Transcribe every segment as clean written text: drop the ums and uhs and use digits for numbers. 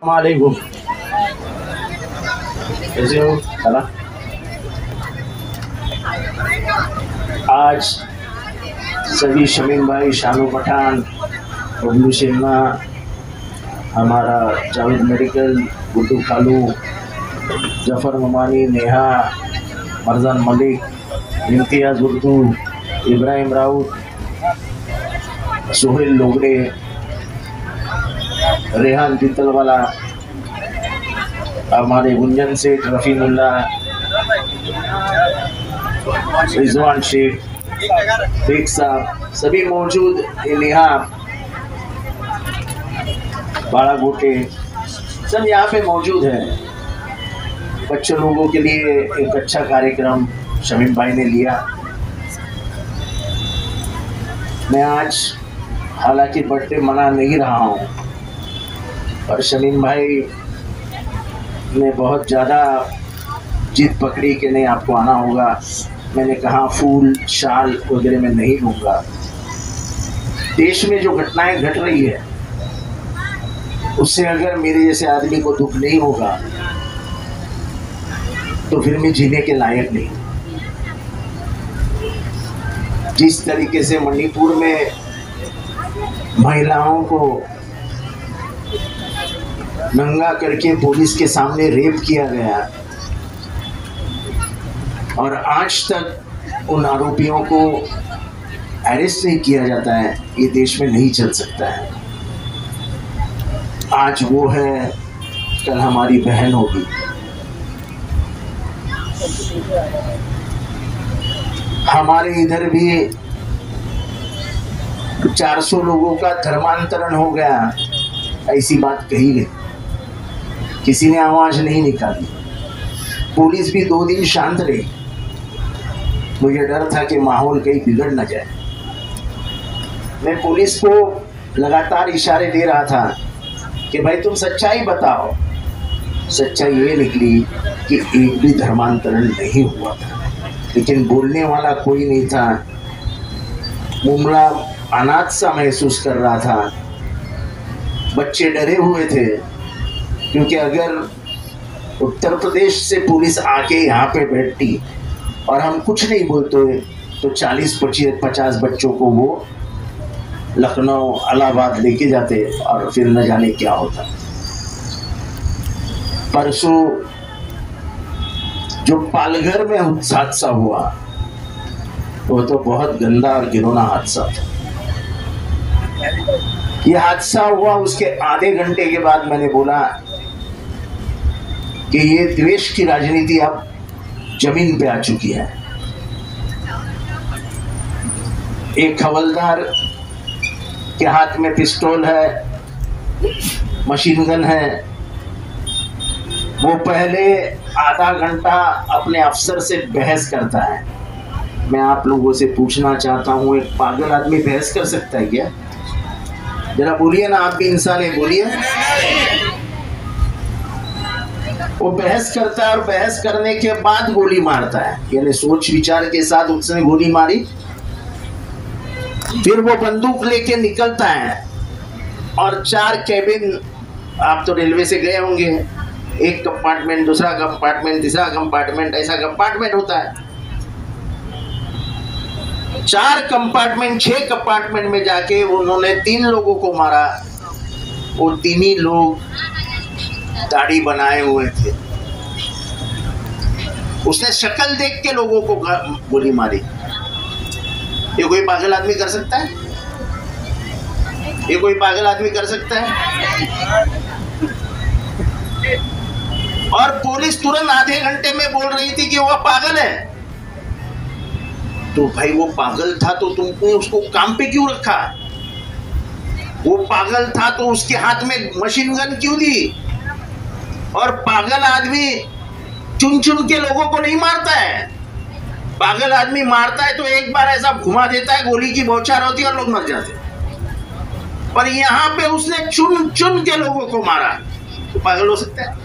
वालेकुम, कैसे हो? चला आज सभी शमीम भाई, शानू पठान, बबलू सिन्हा, हमारा जावेद मेडिकल, गुड्डू खालू, जफर ममानी, नेहा, मरजान मलिक, इम्तियाज उर्दू, इब्राहिम राउत, सोहेल लोगड़े, रेहान तितलवाला, हमारे गुंजन सेठ, रफीमुल्ला, रिजवान शेख, शेख साहब, सभी मौजूद, नेहा, बाड़ा गोटे, सब यहाँ पे मौजूद है। बच्चों लोगों के लिए एक अच्छा कार्यक्रम शमीम भाई ने लिया। मैं आज हालांकि बर्थडे मना नहीं रहा हूँ, पर शमीम भाई ने बहुत ज़्यादा जिद पकड़ी कि नहीं, आपको आना होगा। मैंने कहा फूल शाल वगैरह में नहीं लूँगा। देश में जो घटनाएं घट रही है उससे अगर मेरे जैसे आदमी को दुख नहीं होगा तो फिर मैं जीने के लायक नहीं। जिस तरीके से मणिपुर में महिलाओं को नंगा करके पुलिस के सामने रेप किया गया और आज तक उन आरोपियों को अरेस्ट नहीं किया जाता है, ये देश में नहीं चल सकता है। आज वो है, कल हमारी बहन होगी। हमारे इधर भी 400 लोगों का धर्मांतरण हो गया, ऐसी बात कही गई, किसी ने आवाज नहीं निकाली। पुलिस भी 2 दिन शांत रही। मुझे डर था कि माहौल कहीं बिगड़ न जाए। मैं पुलिस को लगातार इशारे दे रहा था कि भाई तुम सच्चाई बताओ। सच्चाई ये निकली कि एक भी धर्मांतरण नहीं हुआ था, लेकिन बोलने वाला कोई नहीं था। मुमला अनाथ सा महसूस कर रहा था। बच्चे डरे हुए थे, क्योंकि अगर उत्तर प्रदेश से पुलिस आके यहाँ पे बैठती और हम कुछ नहीं बोलते तो 40-50 बच्चों को वो लखनऊ इलाहाबाद लेके जाते और फिर न जाने क्या होता। परसों जो पालघर में हादसा हुआ वो तो बहुत गंदा और घिनौना हादसा था। ये हादसा हुआ उसके आधे घंटे के बाद मैंने बोला कि ये द्वेष की राजनीति अब जमीन पे आ चुकी है। एक हवलदार के हाथ में पिस्तौल है, मशीन गन है। वो पहले आधा घंटा अपने अफसर से बहस करता है। मैं आप लोगों से पूछना चाहता हूँ, एक पागल आदमी बहस कर सकता है क्या? जरा बोलिए ना, आप भी इंसान है, बोलिए। वो बहस करता है और बहस करने के बाद गोली मारता है, यानी सोच विचार के साथ उसने गोली मारी। फिर वो बंदूक लेके निकलता है और 4 कैबिन, आप तो रेलवे से गए होंगे, एक कंपार्टमेंट, दूसरा कंपार्टमेंट, तीसरा कंपार्टमेंट, ऐसा कंपार्टमेंट होता है। 4 कंपार्टमेंट, 6 कंपार्टमेंट में जाके उन्होंने 3 लोगों को मारा। वो 3 ही लोग दाढ़ी बनाए हुए थे। उसने शक्ल देख के लोगों को गोली मारी। ये कोई पागल आदमी कर सकता है? ये कोई पागल आदमी कर सकता है? और पुलिस तुरंत आधे घंटे में बोल रही थी कि वो पागल है। तो भाई वो पागल था तो तुमने उसको काम पे क्यों रखा? वो पागल था तो उसके हाथ में मशीन गन क्यों दी? और पागल आदमी चुन चुन के लोगों को नहीं मारता है। पागल आदमी मारता है तो एक बार ऐसा घुमा देता है, गोली की बौछार होती है और लोग मर जाते हैं। पर यहाँ पे उसने चुन चुन के लोगों को मारा, तो पागल हो सकता है?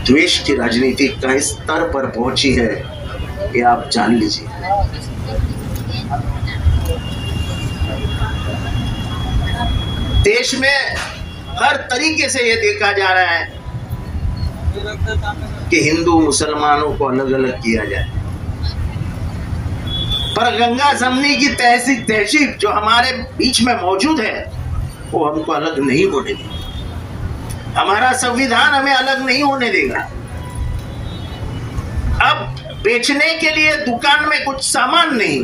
द्वेष की राजनीति का स्तर पर पहुंची है कि आप जान लीजिए। देश में हर तरीके से ये देखा जा रहा है कि हिंदू मुसलमानों को अलग अलग किया जाए। पर गंगा जमनी की तहजीब जो हमारे बीच में मौजूद है वो हमको अलग नहीं होने देगी। हमारा संविधान हमें अलग नहीं होने देगा। अब बेचने के लिए दुकान में कुछ सामान नहीं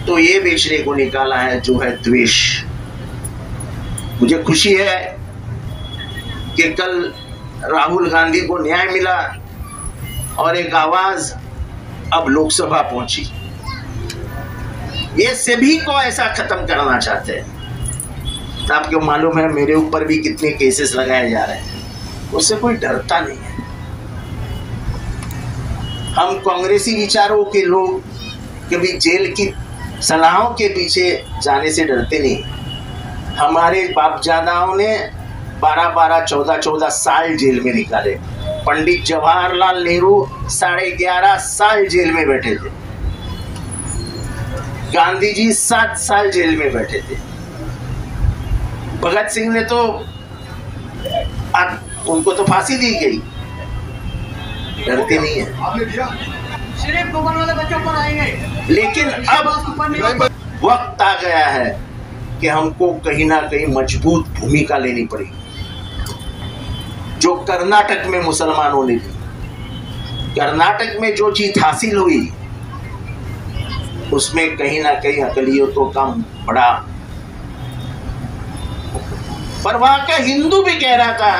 तो ये बेचने को निकाला है जो है द्वेष। मुझे खुशी है कि कल राहुल गांधी को न्याय मिला और एक आवाज अब लोकसभा पहुंची। ये सभी को ऐसा खत्म करना चाहते हैं। आपको मालूम है मेरे ऊपर भी कितने केसेस लगाए जा रहे हैं, उससे कोई डरता नहीं है। हम कांग्रेसी विचारों के लोग कभी जेल की सलाहों के पीछे जाने से डरते नहीं। हमारे बापजादाओं ने 12-12, 14-14 साल जेल में निकाले। पंडित जवाहरलाल नेहरू 11.5 साल जेल में बैठे थे। गांधी जी 7 साल जेल में बैठे थे। भगत सिंह ने तो उनको तो फांसी दी गई। डरते नहीं है। सिर्फ दुकान वाले बच्चों पर आएंगे। लेकिन अब वक्त आ गया है कि हमको कहीं ना कहीं मजबूत भूमिका लेनी पड़ेगी, जो कर्नाटक में मुसलमानों ने दी। कर्नाटक में जो जीत हासिल हुई उसमें कहीं ना कहीं अकलियतों का बड़ा, पर वहां का हिंदू भी कह रहा था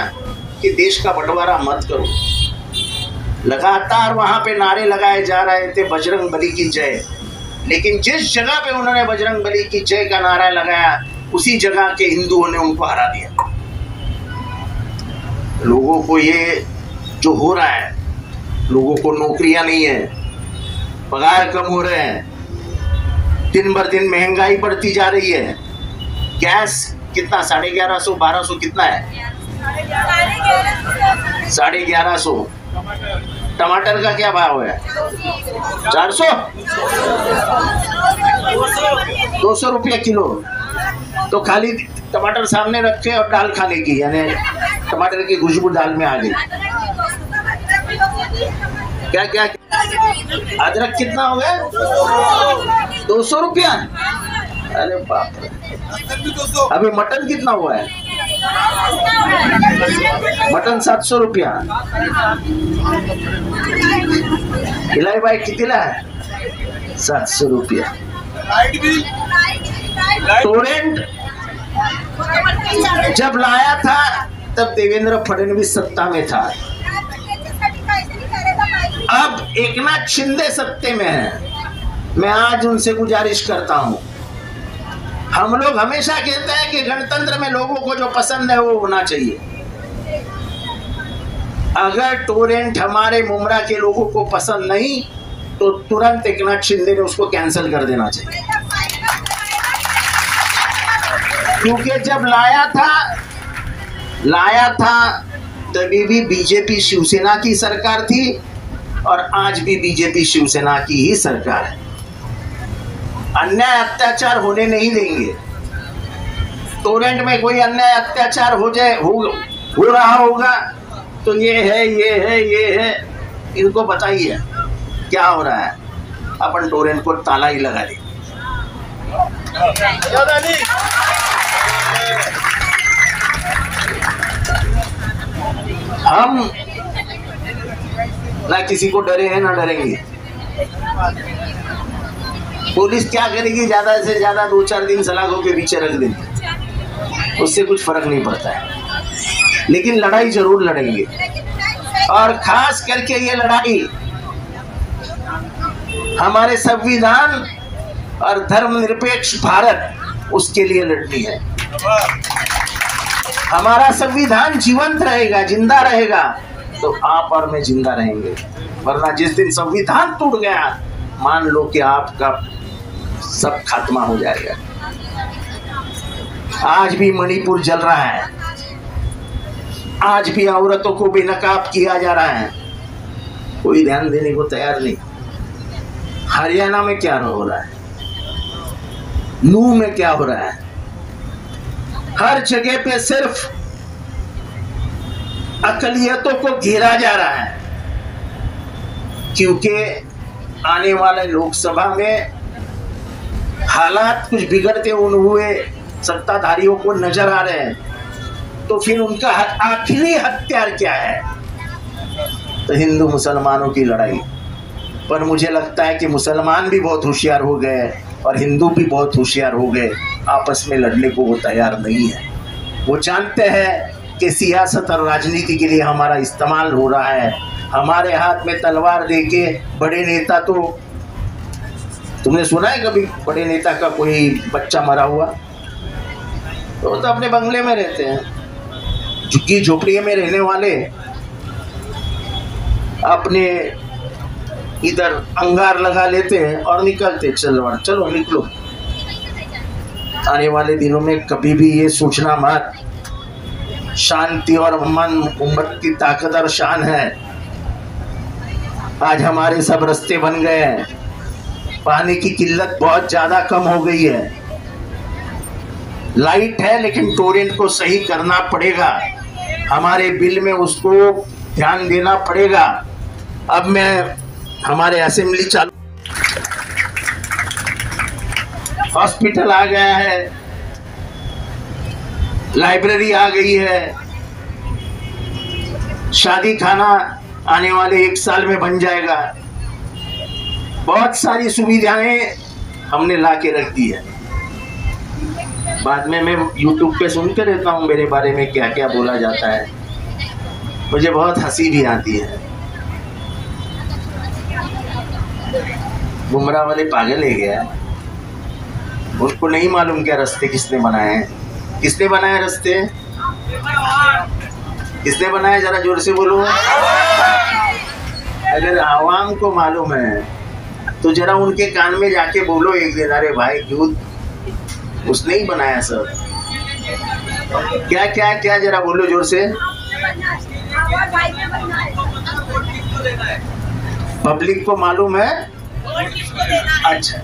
कि देश का बंटवारा मत करो। लगातार वहां पे नारे लगाए जा रहे थे बजरंग बली की जय, लेकिन जिस जगह पे उन्होंने बजरंग बली की जय का नारा लगाया उसी जगह के हिंदुओं ने उनको हरा दिया। लोगों को ये जो हो रहा है, लोगों को नौकरियां नहीं है, पगार कम हो रहे हैं, दिन भर दिन महंगाई बढ़ती जा रही है। गैस कितना 1150, 1200 कितना है? 1150। टमाटर का क्या भाव है? 400, 200 रुपये किलो। तो खाली टमाटर सामने रखे और दाल खाने की, यानी टमाटर की खुशबू दाल में आ गई। क्या क्या अदरक कितना हो गया? 200 रुपया। अरे बाप रे। अभी मटन कितना हुआ है? मटन 700 रुपया। इलाई भाई कितना है? 700 रुपया। टोरेंट जब लाया था तब देवेंद्र फडणवीस सत्ता में था। अब एकनाथ शिंदे सत्ते में है। मैं आज उनसे गुजारिश करता हूं, हम लोग हमेशा कहते हैं कि गणतंत्र में लोगों को जो पसंद है वो होना चाहिए। अगर टोरेंट हमारे मुमरा के लोगों को पसंद नहीं तो तुरंत एकनाथ शिंदे ने उसको कैंसिल कर देना चाहिए। क्योंकि जब लाया था तभी भी बीजेपी शिवसेना की सरकार थी और आज भी बीजेपी शिवसेना की ही सरकार है। अन्याय अत्याचार होने नहीं देंगे। टोरेंट में कोई अन्याय अत्याचार हो रहा होगा तो ये है, इनको बताइए क्या हो रहा है। अपन टोरेंट को ताला ही लगा दे। हम ना किसी को डरे हैं ना डरेंगे। पुलिस क्या करेगी? ज्यादा से ज्यादा 2-4 दिन सलाखों के पीछे रख देगी, उससे कुछ फर्क नहीं पड़ता है। लेकिन लड़ाई जरूर लड़ेंगे, और खास करके ये लड़ाई हमारे संविधान और धर्मनिरपेक्ष भारत, उसके लिए लड़नी है। हमारा संविधान जीवंत रहेगा, जिंदा रहेगा तो आप और मैं जिंदा रहेंगे, वरना जिस दिन संविधान टूट गया मान लो कि आपका सब खात्मा हो जाएगा। आज भी मणिपुर जल रहा है, आज भी औरतों को बेनकाब किया जा रहा है, कोई ध्यान देने को तैयार नहीं। हरियाणा में क्या हो रहा है, नूह में क्या हो रहा है, हर जगह पे सिर्फ अकलियतों को घेरा जा रहा है, क्योंकि आने वाले लोकसभा में हालात कुछ बिगड़ते हुए सत्ताधारियों को नजर आ रहे हैं। तो फिर उनका आखिरी हथियार क्या है? तो हिंदू मुसलमानों की लड़ाई। पर मुझे लगता है कि मुसलमान भी बहुत होशियार हो गए और हिंदू भी बहुत होशियार हो गए, आपस में लड़ने को वो तैयार नहीं है। वो जानते हैं कि सियासत और राजनीति के लिए हमारा इस्तेमाल हो रहा है। हमारे हाथ में तलवार देके बड़े नेता, तो तुमने सुना है कभी बड़े नेता का कोई बच्चा मरा हुआ? तो अपने बंगले में रहते हैं, झुग्गी झोपड़ी में रहने वाले अपने इधर अंगार लगा लेते हैं और निकलते, चलो निकलो। आने वाले दिनों में कभी भी ये सोचना मत, शांति और अमन उम्मत की ताकत और शान है। आज हमारे सब रास्ते बन गए हैं, पानी की किल्लत बहुत ज्यादा कम हो गई है। लाइट है लेकिन टोरेंट को सही करना पड़ेगा, हमारे बिल में उसको ध्यान देना पड़ेगा। अब मैं हमारे असेंबली चालू, हॉस्पिटल आ गया है, लाइब्रेरी आ गई है, शादी खाना आने वाले 1 साल में बन जाएगा। बहुत सारी सुविधाएं हमने ला के रख दी है। बाद में मैं YouTube पे सुनते रहता हूँ मेरे बारे में क्या क्या बोला जाता है, मुझे बहुत हंसी भी आती है। बुमराह वाले पागल है गया, उसको नहीं मालूम क्या रास्ते किसने बनाए हैं। किसने बनाए रास्ते? किसने बनाया? जरा जोर से बोलो। अगर आवाम को मालूम है तो जरा उनके कान में जाके बोलो एक दिन, अरे भाई क्यों उसने ही बनाया सब। क्या क्या क्या जरा बोलो जोर से। पब्लिक को मालूम है? अच्छा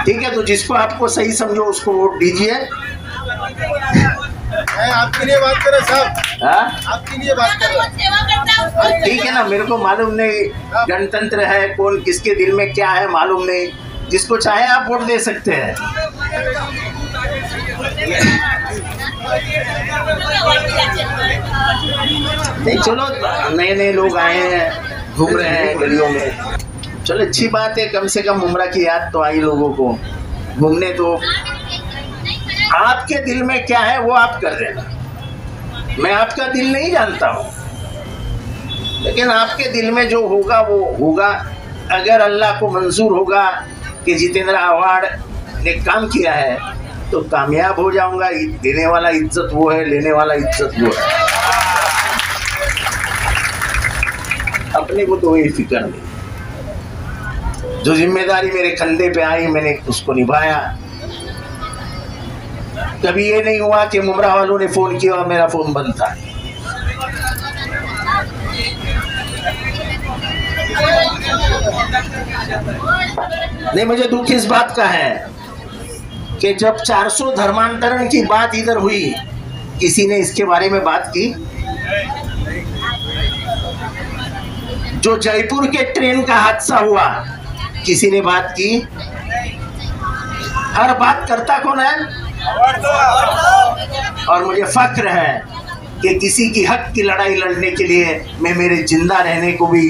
ठीक है, तो जिसको आपको सही समझो उसको वोट दीजिए। आपके लिए बात कर रहे साहब, आपके लिए बात कर रहे। ठीक है ना, मेरे को मालूम नहीं गणतंत्र है, कौन किसके दिल में क्या है मालूम नहीं, जिसको चाहे आप वोट दे सकते हैं। नहीं चलो, नए नए लोग आए हैं, घूम रहे हैं गलियों में, चलो अच्छी बात है, कम से कम बुमराह की याद तो आई लोगों को घूमने। तो आपके दिल में क्या है वो आप कर देना, मैं आपका दिल नहीं जानता हूँ, लेकिन आपके दिल में जो होगा वो होगा। अगर अल्लाह को मंजूर होगा कि जितेंद्र आव्हाड ने काम किया है तो कामयाब हो जाऊंगा। देने वाला इज्जत वो है, लेने वाला इज्जत वो है। अपने को तो ये फिक्र नहीं, जो जिम्मेदारी मेरे कंधे पे आई मैंने उसको निभाया। कभी ये नहीं हुआ कि बुमराह वालों ने फोन किया और मेरा फोन बंद था। नहीं, मुझे दुख इस बात का है कि जब 400 धर्मांतरण की बात इधर हुई, किसी ने इसके बारे में बात की? जो जयपुर के ट्रेन का हादसा हुआ, किसी ने बात की? हर बात करता कौन है? और मुझे फख्र है कि किसी की हक की लड़ाई लड़ने के लिए मैं मेरे जिंदा रहने को भी,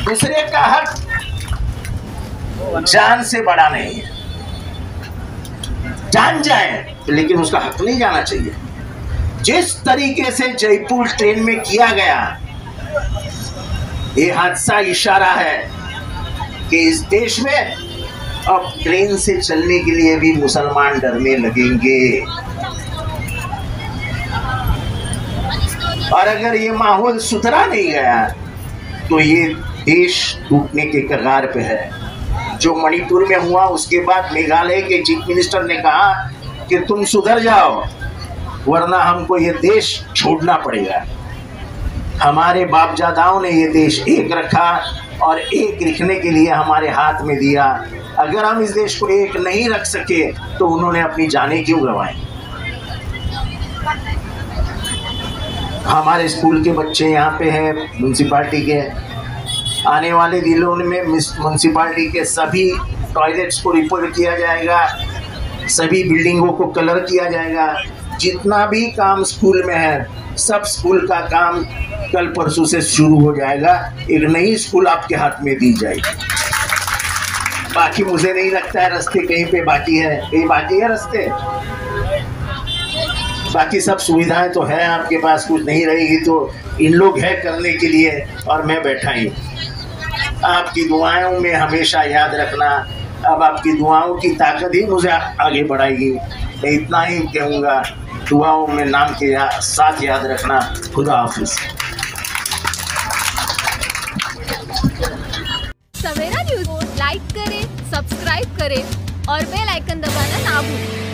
दूसरे का हक जान से बड़ा नहीं है। जान जाए लेकिन उसका हक नहीं जाना चाहिए। जिस तरीके से जयपुर ट्रेन में किया गया, ये हादसा इशारा है कि इस देश में अब ट्रेन से चलने के लिए भी मुसलमान डरने लगेंगे। और अगर ये माहौल सुधरा नहीं गया तो ये देश टूटने के कगार पे है। जो मणिपुर में हुआ, उसके बाद मेघालय के चीफ मिनिस्टर ने कहा कि तुम सुधर जाओ वरना हमको ये देश छोड़ना पड़ेगा। हमारे बापजादाओं ने ये देश एक रखा और एक रखने के लिए हमारे हाथ में दिया। अगर हम इस देश को एक नहीं रख सके तो उन्होंने अपनी जानें क्यों गंवाई। हमारे स्कूल के बच्चे यहाँ पे हैं म्यूनसिपाल्टी के, आने वाले दिनों में म्यूनसिपाल्टी के सभी टॉयलेट्स को रिपेयर किया जाएगा, सभी बिल्डिंगों को कलर किया जाएगा। जितना भी काम स्कूल में है सब स्कूल का काम कल परसों से शुरू हो जाएगा। एक नई स्कूल आपके हाथ में दी जाएगी। बाकी मुझे नहीं लगता है रास्ते कहीं पे बाकी है, कहीं बाकी है रास्ते। बाकी सब सुविधाएं तो है आपके पास, कुछ नहीं रहेगी तो इन लोग है करने के लिए और मैं बैठा ही। आपकी दुआओं में हमेशा याद रखना, अब आपकी दुआओं की ताकत ही मुझे आगे बढ़ाएगी। मैं इतना ही कहूँगा, दुआओं में नाम के साथ याद रखना। खुदा हाफिज। सवेरा न्यूज़ लाइक करें, सब्सक्राइब करें और बेल आइकन दबाना ना भूलें।